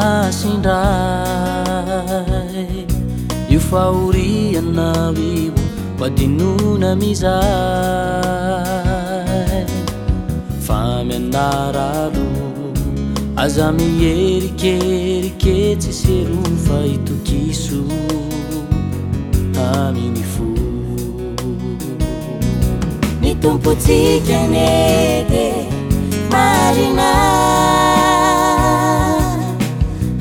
masindray io faorianao io wadinuna mizay fa mianararo aza mierikeerike tsy seru fa itokiso aminy fo ni tompotsika nede marina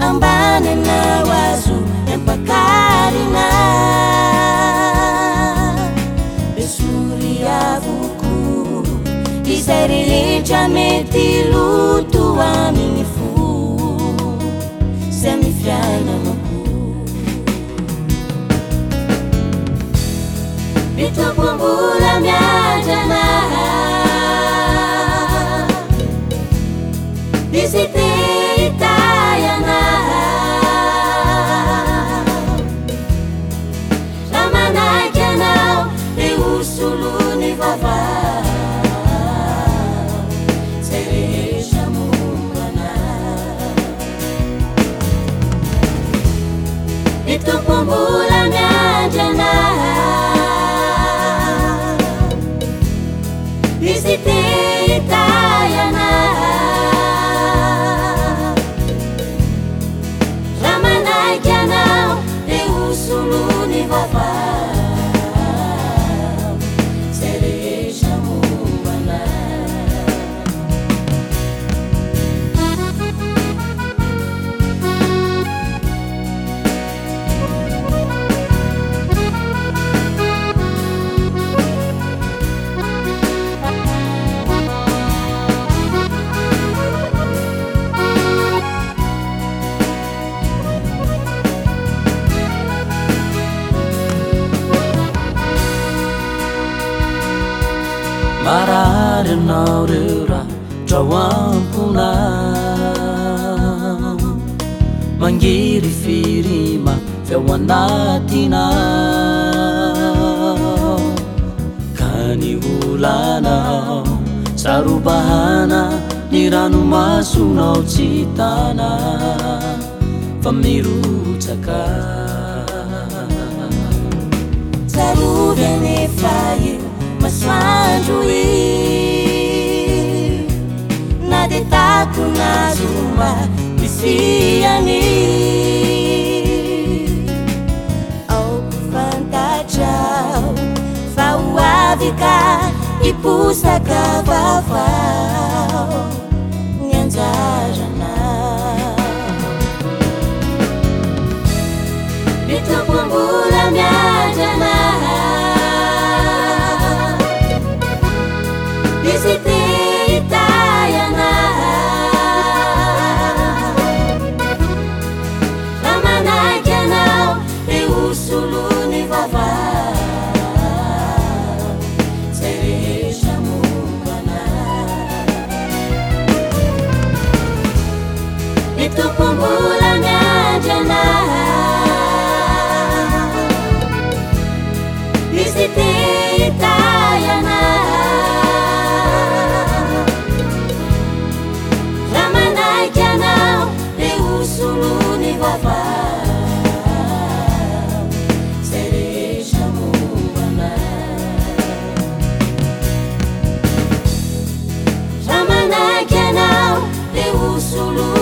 ambanana wazo empakarina esuri avuku izay rehetra mety luto aminy fo samy fiainanako mitopombola miandrana visite itayana ramanaky anao le usuluni vavao zay rehetra mombana mitopombola miandrana visite itayana ramanaky anao le usuluni vavao zay rehetra mombana marary anao reo raha drao amponao mangiry firima feo anatinao ka ny olanao sarobahana ny ranomasonao tsy tana fa mirotsaka sarovy anefa io masoandro i na de taco na zuma visiani ao fantajao fa uavika i pusaka vavao nyanjarana mitopombola miandrana visite itayana ramanaky anao le usuluni vavao zay rehetra mombana mitopombola miandrana visite itayana ramanaky anao le usuluni vavao zay rehetra mombana ramanaky anao le usuluni